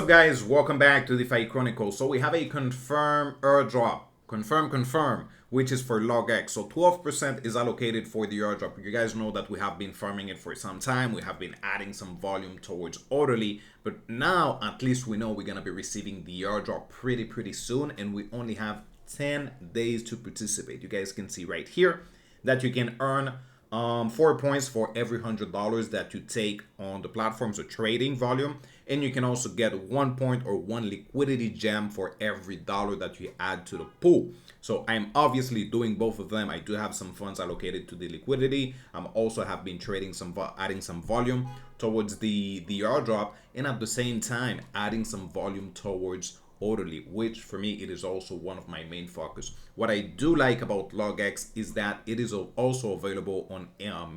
Up guys, welcome back to DeFi Chronicles. So we have a confirm airdrop, confirm, which is for LogX. So 12% is allocated for the airdrop. You guys know that we have been farming it for some time. We have been adding some volume towards orderly, but now at least we know we're gonna be receiving the airdrop pretty soon, and we only have 10 days to participate. You guys can see right here that you can earn 4 points for every $100 that you take on the platforms or trading volume, and you can also get 1 point or 1 liquidity gem for every dollar that you add to the pool. So I'm obviously doing both of them. I do have some funds allocated to the liquidity. I'm also have been trading some adding some volume towards the airdrop, and at the same time adding some volume towards orderly, which for me it is also one of my main focus. What I do like about LogX is that it is also available on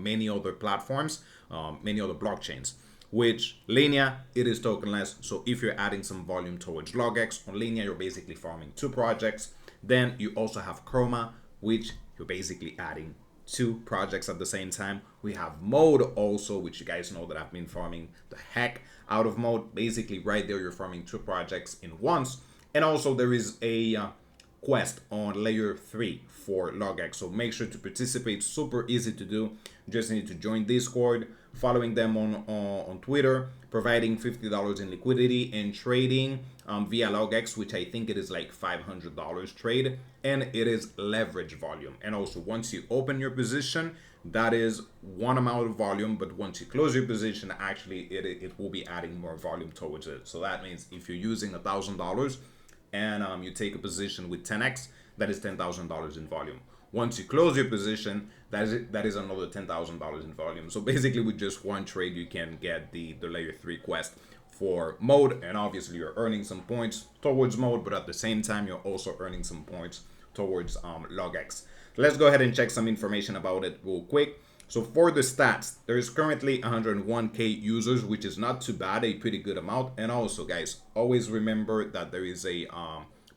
many other platforms, many other blockchains. Which Linea, it is tokenless. So if you're adding some volume towards LogX on Linea, you're basically farming 2 projects. Then you also have Chroma, which you're basically adding 2 projects at the same time. We have Mode also, which you guys know that I've been farming the heck out of Mode. Basically right there you're farming 2 projects in once. And also there is a quest on layer 3 for LogX, so make sure to participate. Super easy to do. You just need to join Discord, following them on Twitter, providing $50 in liquidity, and trading via LogX, which I think it is like $500 trade, and it is leverage volume. And also once you open your position, that is one amount of volume, but once you close your position, actually it will be adding more volume towards it. So that means if you're using $1,000 and you take a position with 10x, that is $10,000 in volume. Once you close your position, that is another $10,000 in volume. So basically with just one trade, you can get the layer 3 quest for Mode, and obviously you're earning some points towards Mode, but at the same time, you're also earning some points towards LogX. Let's go ahead and check some information about it real quick. So for the stats, there is currently 101k users, which is not too bad, a pretty good amount. And also guys, always remember that there is a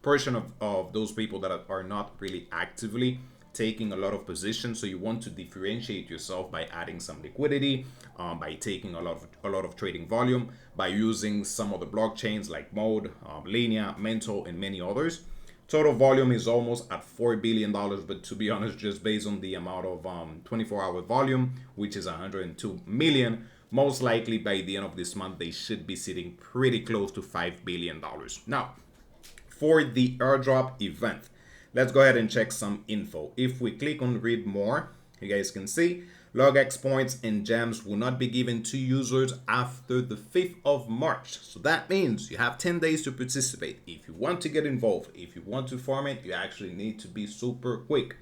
portion of those people that are not really actively taking a lot of positions. So you want to differentiate yourself by adding some liquidity, by taking a lot of trading volume, by using some of the blockchains like Mode, Linea, Mental, and many others. Total volume is almost at $4 billion, but to be honest, just based on the amount of 24-hour volume, which is 102 million, most likely by the end of this month, they should be sitting pretty close to $5 billion. Now, for the airdrop event, let's go ahead and check some info. If we click on read more, you guys can see LogX points and gems will not be given to users after the 5th of March. So that means you have 10 days to participate. If you want to get involved, if you want to farm it, you actually need to be super quick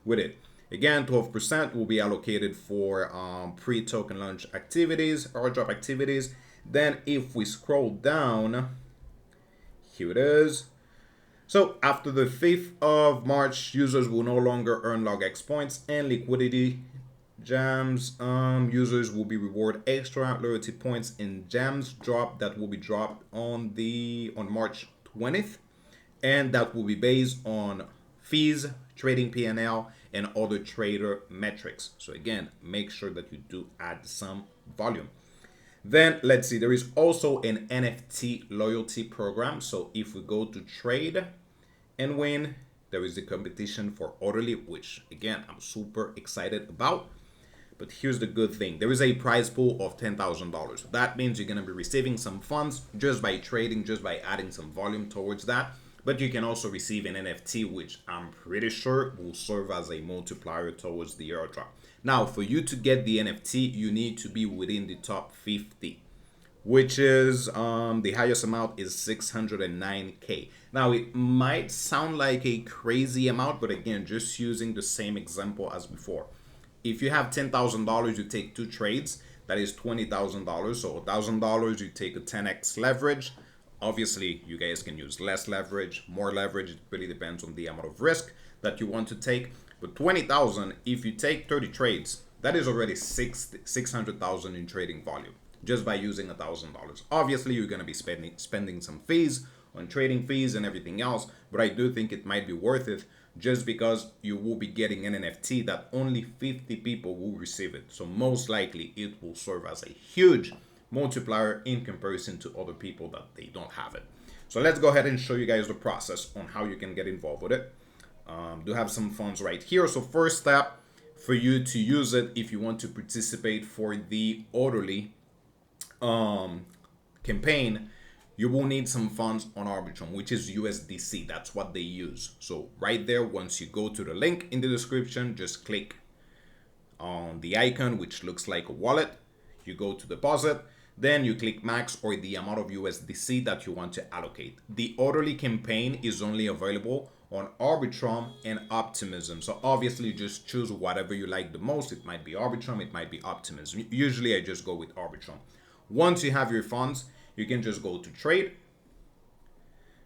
with it. Again, 12% will be allocated for pre-token launch activities, airdrop activities. Then if we scroll down, here it is. So after the 5th of March, users will no longer earn LogX points and liquidity gems. Users will be rewarded extra loyalty points in gems drop that will be dropped on March 20th, and that will be based on fees, trading PNL, and other trader metrics. So again, make sure that you do add some volume. Then let's see, there is also an NFT loyalty program. So if we go to trade and win, there is the competition for orderly, which again, I'm super excited about. But here's the good thing. There is a prize pool of $10,000. That means you're going to be receiving some funds just by trading, just by adding some volume towards that. But you can also receive an NFT, which I'm pretty sure will serve as a multiplier towards the airdrop. Now, for you to get the NFT, you need to be within the top 50, which is the highest amount is 609k. Now, it might sound like a crazy amount, but again, just using the same example as before. If you have $10,000, you take 2 trades, that is $20,000. So $1,000, you take a 10x leverage. Obviously, you guys can use less leverage, more leverage. It really depends on the amount of risk that you want to take. But 20,000, if you take 30 trades, that is already 600,000 in trading volume just by using $1,000. Obviously, you're going to be spending some fees on trading fees and everything else, but I do think it might be worth it just because you will be getting an NFT that only 50 people will receive it. So most likely it will serve as a huge multiplier in comparison to other people that they don't have it. So let's go ahead and show you guys the process on how you can get involved with it. Do have some funds right here. So first step for you to use it, if you want to participate for the orderly campaign, you will need some funds on Arbitrum, which is USDC. That's what they use. So right there, once you go to the link in the description, just click on the icon, which looks like a wallet. You go to deposit, then you click max or the amount of USDC that you want to allocate. The orderly campaign is only available on Arbitrum and Optimism. So obviously just choose whatever you like the most. It might be Arbitrum, it might be Optimism. Usually I just go with Arbitrum. Once you have your funds, you can just go to trade,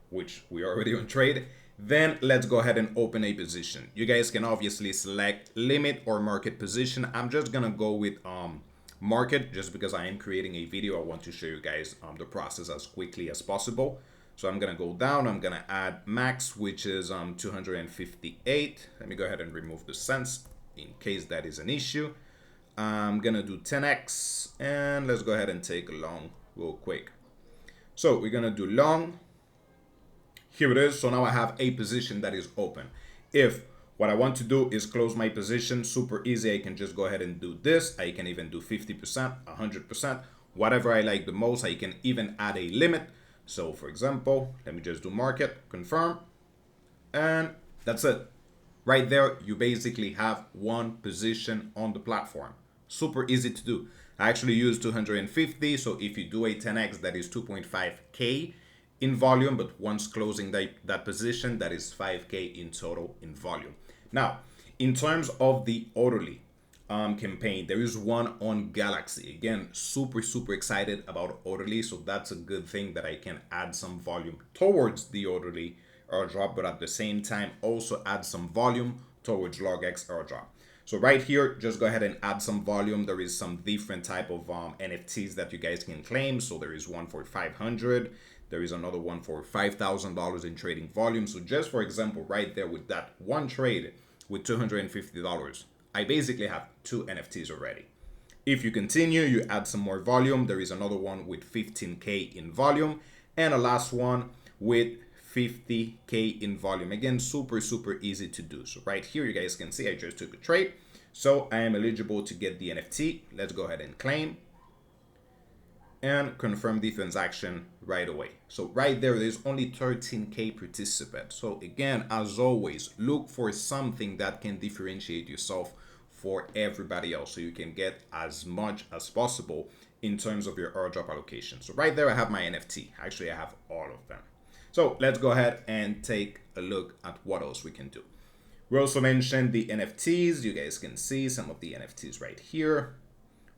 which we are already on trade. Then let's go ahead and open a position. You guys can obviously select limit or market position. I'm just gonna go with market just because I am creating a video. I want to show you guys the process as quickly as possible. So I'm gonna go down, I'm gonna add max, which is 258. Let me go ahead and remove the cents in case that is an issue. I'm gonna do 10x and let's go ahead and take a long real quick. So we're gonna do long. Here it is. So now I have a position that is open. If what I want to do is close my position, super easy. I can just go ahead and do this. I can even do 50%, 100%, whatever I like the most. I can even add a limit. So for example, let me just do market, confirm, and that's it. Right there, you basically have one position on the platform. Super easy to do. I actually use 250. So if you do a 10x, that is 2.5K in volume, but once closing that position, that is 5K in total in volume. Now, in terms of the orderly campaign, there is one on Galxe. Again, super excited about orderly, so that's a good thing that I can add some volume towards the orderly airdrop, but at the same time also add some volume towards LogX airdrop. So right here, just go ahead and add some volume. There is some different type of NFTs that you guys can claim. So there is one for 500. There is another one for $5,000 in trading volume. So just for example, right there with that one trade with $250, I basically have 2 NFTs already. If you continue, you add some more volume. There is another one with 15K in volume and a last one with 50K in volume. Again, super easy to do. So right here, you guys can see I just took a trade. So I am eligible to get the NFT. Let's go ahead and claim and confirm the transaction right away. So right there, there's only 13K participants. So again, as always, look for something that can differentiate yourself for everybody else so you can get as much as possible in terms of your airdrop allocation. So right there, I have my NFT. Actually, I have all of them. So let's go ahead and take a look at what else we can do. We also mentioned the NFTs. You guys can see some of the NFTs right here,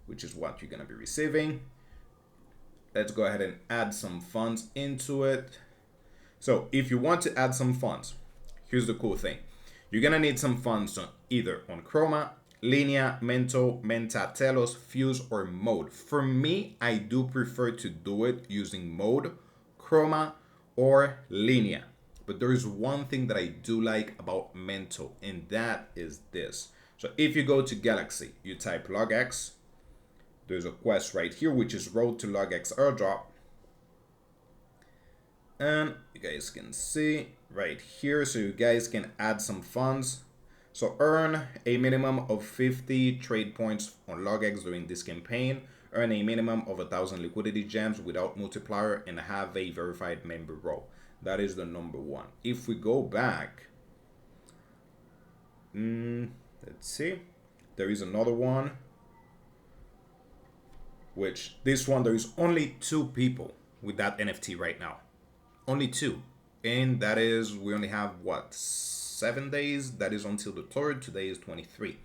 which is what you're going to be receiving. Let's go ahead and add some funds into it. So if you want to add some funds, here's the cool thing. You're going to need some funds either on Chroma, Linea, Mento, Menta, Telos, Fuse, or Mode. For me, I do prefer to do it using Mode, Chroma, or Linea. But there is one thing that I do like about Mento, and that is this. So if you go to Galxe, you type logx, there's a quest right here, which is Road to LogX Airdrop. And you guys can see right here, so you guys can add some funds. So earn a minimum of 50 trade points on LogX during this campaign. Earn a minimum of 1,000 liquidity gems without multiplier and have a verified member role. That is the number one. If we go back, let's see, there is another one, which this one, there is only 2 people with that NFT right now. Only 2. And that is, we only have what, 7 days? That is until the 3rd. Today is 23.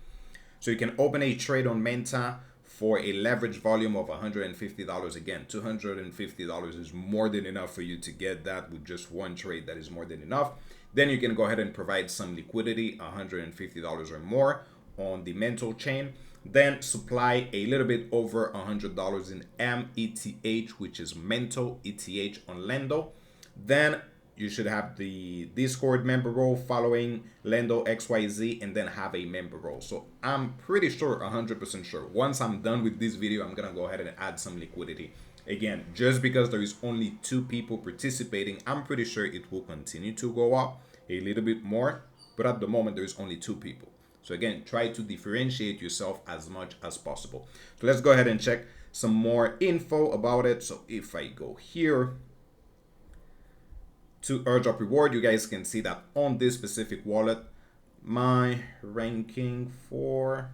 So you can open a trade on Menta for a leverage volume of $150. Again, $250 is more than enough for you to get that with just one trade. That is more than enough. Then you can go ahead and provide some liquidity, $150 or more on the Mento chain. Then supply a little bit over $100 in METH, which is Mento ETH on Lendo. Then you should have the Discord member role following Lendo XYZ and then have a member role. So I'm pretty sure, 100% sure, once I'm done with this video, I'm gonna go ahead and add some liquidity. Again, just because there is only 2 people participating, I'm pretty sure it will continue to go up a little bit more, but at the moment there is only 2 people. So again, try to differentiate yourself as much as possible. So let's go ahead and check some more info about it. So if I go here to airdrop reward, you guys can see that on this specific wallet, my ranking for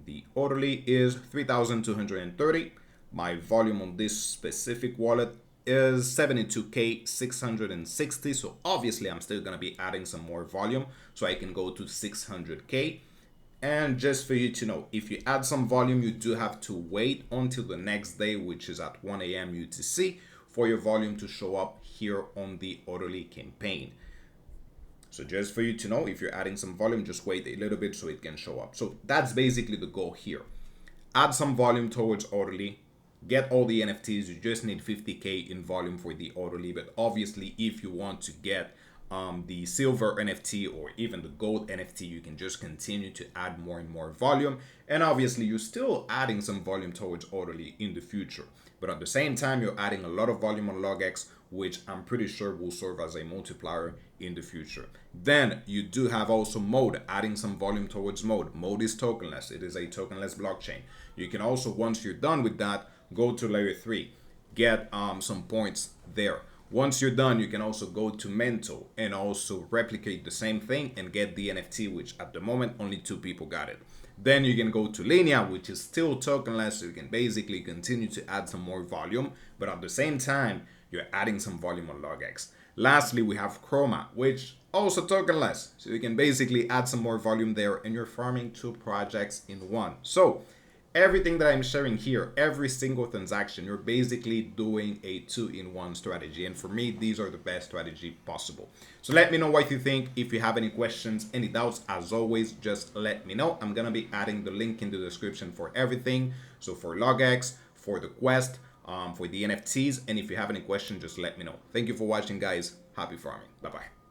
the orderly is 3,230. My volume on this specific wallet is 72k660. So obviously I'm still gonna be adding some more volume so I can go to 600k. And just for you to know, if you add some volume, you do have to wait until the next day, which is at 1 a.m. UTC, for your volume to show up here on the orderly campaign. So just for you to know, if you're adding some volume, just wait a little bit so it can show up. So that's basically the goal here. Add some volume towards orderly. Get all the NFTs. You just need 50k in volume for the orderly. But obviously, if you want to get the silver NFT or even the gold NFT, you can just continue to add more and more volume. And obviously, you're still adding some volume towards orderly in the future. But at the same time, you're adding a lot of volume on LogX, which I'm pretty sure will serve as a multiplier in the future. Then you do have also mode, adding some volume towards mode. Mode is tokenless. It is a tokenless blockchain. You can also, once you're done with that, go to layer 3, get some points there. Once you're done, you can also go to Mento and also replicate the same thing and get the NFT, which at the moment only 2 people got it. Then you can go to Linea, which is still tokenless, so you can basically continue to add some more volume, but at the same time, you're adding some volume on LogX. Lastly, we have Chroma, which also tokenless, so you can basically add some more volume there, and you're farming 2 projects in one. So everything that I'm sharing here, every single transaction, you're basically doing a 2-in-1 strategy. And for me, these are the best strategy possible. So let me know what you think. If you have any questions, any doubts, as always, just let me know. I'm going to be adding the link in the description for everything. So for LogX, for the quest, for the NFTs. And if you have any questions, just let me know. Thank you for watching, guys. Happy farming. Bye-bye.